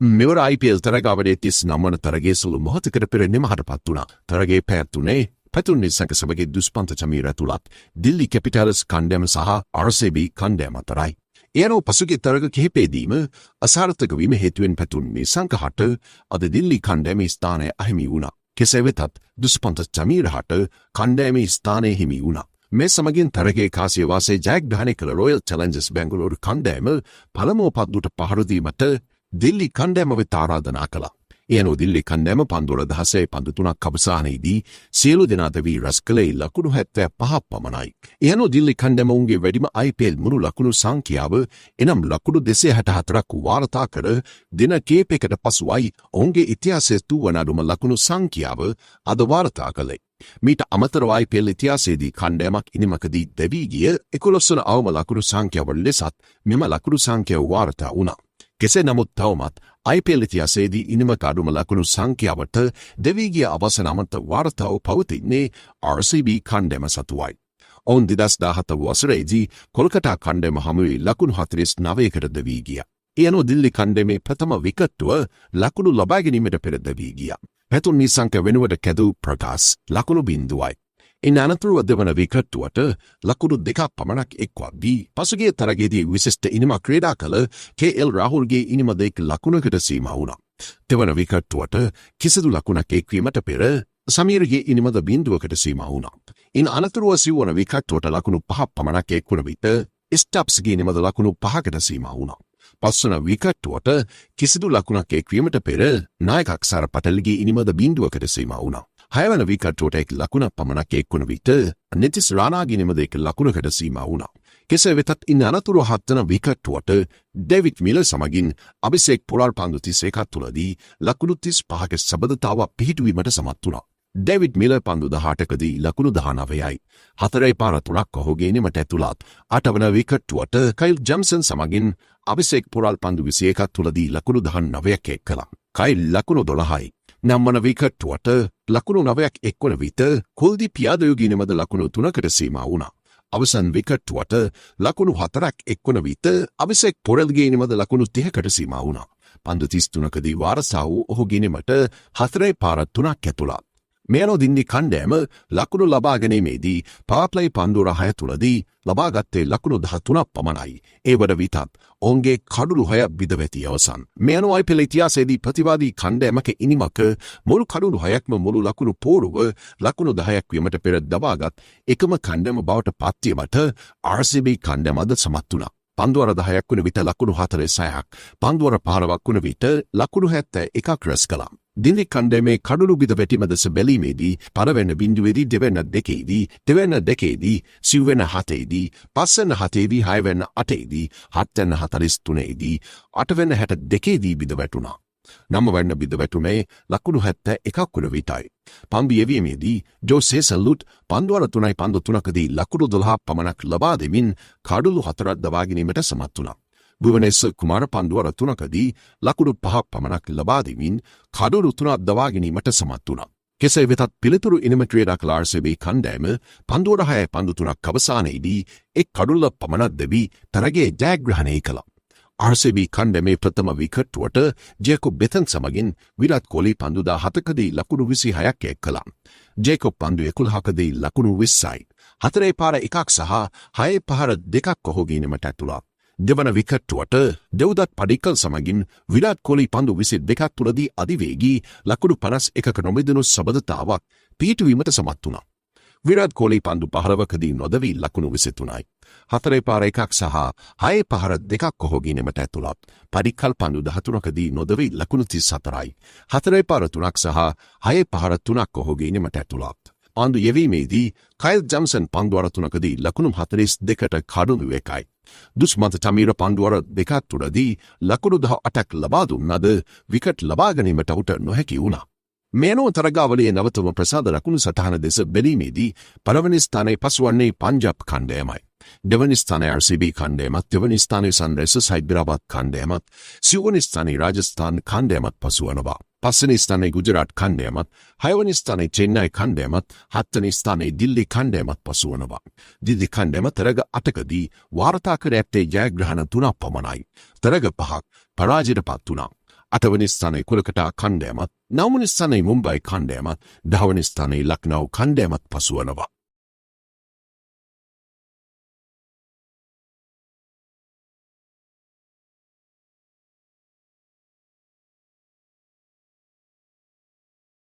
මෙවර IPL තරගාවලේ 39 වන තරගයේ සුළු මොහොතකට පෙර නිමහටපත් වුණා. තරගයේ පැවැත්වුණේ පැතුම් නිසංගසභගේ දුෂ්පන්ත චමීර ඇතුළත් දිල්ලි කැපිටල්ස් කණ්ඩෑම සහ RCB කණ්ඩෑම අතරයි. එයනෝ පසුගිය තරග කිහිපයේදීම අසාර්ථක වීම හේතුවෙන් පැතුම් නිසංගහට අද දිල්ලි කණ්ඩෑමේ ස්ථානය අහිමි වුණා. කෙසේ වෙතත් දුෂ්පන්ත චමීරහට කණ්ඩෑමේ ස්ථානය හිමි වුණා. මේ සමගින් තරගයේ කාසිය වාසයේ ජයග්‍රහණය කළ රොයල් චැලෙන්ජර්ස් බැංගලෝරු කණ්ඩෑම පළමුව පන්දුවට පහර දීමට දිල්ලි කණ්ඩෑම වෙත ආරාධනා කළා. එයනෝ දිල්ලි කණ්ඩෑම පන්දු 16 පන්දු 3ක් අවසානයේදී සියලු දෙනාද වී රැස් කළේ ලකුණු 75ක් පමණයි. එයනෝ දිල්ලි කණ්ඩෑම උන්ගේ වැඩිම IPL මුළු ලකුණු සංඛ්‍යාව එනම් ලකුණු 264ක් වාර්තා කර දින කිහිපයකට පසුවයි ඔවුන්ගේ ඉතිහාසයේ තුවන අඩුම ලකුණු සංඛ්‍යාව අද වාර්තා කළේ. මීට අමතරව IPL ඉතිහාසයේදී කණ්ඩෑමක් ඉනිමකදී දැවී ගිය 11 වන අවම ලකුණු සංඛ්‍යාව ලෙසත් මෙම ලකුණු සංඛ්‍යාව වාර්තා වුණා. කෙසේ නමුත් තවමත් IPL ඉතිහාසයේදී ඉනිමක අඩුම ලකුණු සංඛ්‍යාවට දැවී ගිය අවසන් අමත වාර්තාව පවතින්නේ RCB කණ්ඩෑම සතුවයි. ඔවුන් 2017 වසරේදී කොල්කතා කණ්ඩෑම හමුවේ ලකුණු 49කට දැවී ගියා. එයනෝ දිල්ලි කණ්ඩෑමේ ප්‍රථම විකට්ටුව ලකුණු ලබා ගැනීමට පෙර දැවී ගියා. පැතුම් නිසංක වෙනුවට කැදූ ප්‍රකාශ ලකුණු 0යි. ඉන් අනතුරුව දෙවන විකට්ටුවට ලකුණු 2ක් පමණක් එක්වත් වී පසුගිය තරගයේදී විශිෂ්ට ඉනිමක් ක්‍රීඩා කළ KL රාහුල්ගේ ඉනිම 2 ලකුණකට සීමා වුණා. දෙවන විකට්ටුවට කිසිදු ලකුණක් එක්වීමට පෙර සමීරගේ ඉනිමද 0කට සීමා වුණා. ඉන් අනතුරුව සිව්වන විකට්ටුවට ලකුණු 5ක් පමණක් එක්වන විට ස්ටප්ස්ගේ ඉනිමද ලකුණු 5කට සීමා වුණා. පස්වන විකට්ටුවට කිසිදු ලකුණක් එක්වීමට පෙර නායක අක්සාර පටල්ගේ ඉනිමද 0කට සීමා වුණා. හයවන විකට්ටුවට 1 ලකුණක් පමණක් එක්වන විට නිතිස් රානාගේ ඉනිමද 1 ලකුණකට සීමා වුණා. කෙසේ වෙතත් ඉන් අනතුරුව 7 වන විකට්ටුවට ඩේවිඩ් මිලර් සමගින් අභිෂේක් පොලාර් පන්දු 31ක් තුලදී ලකුණු 35ක සබඳතාවක් පිහිටුවීමට සමත් වුණා. ඩේවිඩ් මිලර් පන්දු 18කදී ලකුණු 19යි. 4 පාර 3ක් ඔහුගේ ඉනිමට ඇතුළත් 8 වන විකට්ටුවට කයිල් ජම්සන් සමගින් අභිෂේක් පොලාර් පන්දු 21ක් තුලදී ලකුණු 19ක් එක් කළා. කයිල් ලකුණු 12යි. 9 වන විකට්ටුවට ලකුණු 9ක් එක්වන විට කුල්දීප් යාදව්ගේ ඉනිමද ලකුණු 3කට සීමා වුණා. අවසන් විකට්ටුවට ලකුණු 4ක් එක්වන විට අභිෂේක් පොරල්ගේ ඉනිමද ලකුණු 30කට සීමා වුණා. පන්දු 33කදී වාරසා වූ ඔහුගේ ඉනිමට 4 පාර 3ක් ඇතුළත්. මෙයනෝ දිල්ලි කණ්ඩෑම ලකුණු ලබා ගැනීමේදී පාප්ලයි පන්දු 6 තුලදී ලබාගත්තේ ලකුණු 13ක් පමණයි. ඒ වන විටත් ඔවුන්ගේ කඩුළු 6 බිඳවැටි අවසන්. මෙයනෝ IPL ඉතිහාසයේදී ප්‍රතිවාදී කණ්ඩෑමක ඉනිමක මුළු කඩුළු 6ක්ම මුළු ලකුණු පෝරුව ලකුණු 10ක් වීමට පෙර දබාගත් එකම කණ්ඩෑම බවට පත්වීමට RCB කණ්ඩෑම අද සමත් වුණා. පන්දුවර 10ක් වන විට ලකුණු 46ක්, පන්දුවර 15ක් වන විට ලකුණු 71ක් රැස් කළා. දිල්ලි කණ්ඩෑමේ කඩුළු බිඳවැටීම දෙස බැලීමේදී පළවෙනි බිංදුවේදී දෙවන දෙකේදී දෙවන දෙකේදී සිව්වෙන 7ේදී පස්වෙන 7ේදී හයවෙන 8ේදී හත්වෙන 43ේදී අටවෙන 62ේදී බිඳවැටුණා. නවවෙනි බිඳවැටුමේ ලකුණු 71ක් වන විටයි. පන්දු යෙවීමේදී ජෝසේ සලුට් පන්දුවර 3යි පන්දු 3කදී ලකුණු 12ක් පමණක් ලබා දෙමින් කඩුළු 4ක් දබා ගැනීමට සමත් වුණා. භුවනේශ්වර් කුමාර පන්දුවර 3කදී ලකුණු 5ක් පමණක් ලබා දෙමින් කඩුළු 3ක් දවා ගැනීමට සමත් වුණා. කෙසේ වෙතත් පිළිතුරු ඉනිම ක්‍රීඩා කළ RCB කණ්ඩෑම පන්දුවර 6 පන්දු 3ක් අවසානයේදී එක් කඩුල්ලක් පමණක් දැවී තරගයේ ජයග්‍රහණය කළා. RCB කණ්ඩෑමේ ප්‍රථම විකට්ටුවට ජේකොබ් බෙතන් සමගින් විරාට් කෝලි පන්දු 17කදී ලකුණු 26ක් එක් කළා. ජේකොබ් පන්දු 11කදී ලකුණු 20යි. 4 පාර 1ක් සහ 6 පාර 2ක් ඔහුගේ ඉනිමට ඇතුළත්. දෙවන විකට්ටුවට දෙව්දත් පඩිකල් සමගින් විරාට් කෝලි පන්දු 22ක් තුලදී අධිවේගී ලකුණු 51ක නොමිදුණු සබඳතාවක් පිහිටුවීමට සමත් වුණා. විරාට් කෝලි පන්දු 15කදී නොදවී ලකුණු 23යි. 4 පාර 1ක් සහ 6 පාර 2ක් ඔහුගේ ඉනිමට ඇතුළත්. පඩිකල් පන්දු 13කදී නොදවී ලකුණු 34යි. 4 පාර 3ක් සහ 6 පාර 3ක් ඔහුගේ ඉනිමට ඇතුළත්. පන්දු යෙවීමේදී කයිල් ජම්සන් පන්දුවර 3කදී ලකුණු 42කට කඩුළු 1යි. දුෂ්මන්ත චමීර පන්දුවර 2ක් තුලදී ලකුණු 18ක් ලබා දුන්නද විකට් ලබා ගැනීමට උට නොහැකි වුණා. මෙයනෝ තරගාවලියේ නවතම ප්‍රසාද ලකුණු සටහන දෙස බැලීමේදී පළවෙනි ස්ථානයේ පසුවන්නේ පංජාබ් කණ්ඩෑමයි. දෙවැනි ස්ථානයේ RCB කණ්ඩෑමත්, දෙවැනි ස්ථානයේ සන්රයිසර්ස් හයිදරාබාද් කණ්ඩෑමත්, සිව්වෙනි ස්ථානයේ රාජස්ථාන් කණ්ඩෑමත් පසුවනවා. පස්වෙනි ස්ථානයේ ගුජරාට් කණ්ඩෑමත්, හයවෙනි ස්ථානයේ චෙන්නයි කණ්ඩෑමත්, හත්වෙනි ස්ථානයේ දිල්ලි කණ්ඩෑමත් පසුවනවා. දිල්ලි කණ්ඩෑම තරග 8කදී වාර්තා කර ඇත්තේ ජයග්‍රහණ 3ක් පමණයි. තරග 5ක් පරාජයට පත් වුණා. 8වනි ස්ථානයේ කොලකටා කණ්ඩෑමත් 9වනි ස්ථානයේ මුම්බයි කණ්ඩෑමත් 10වනි ස්ථානයේ ලක්නෝ කණ්ඩෑමත් පසුවනවා.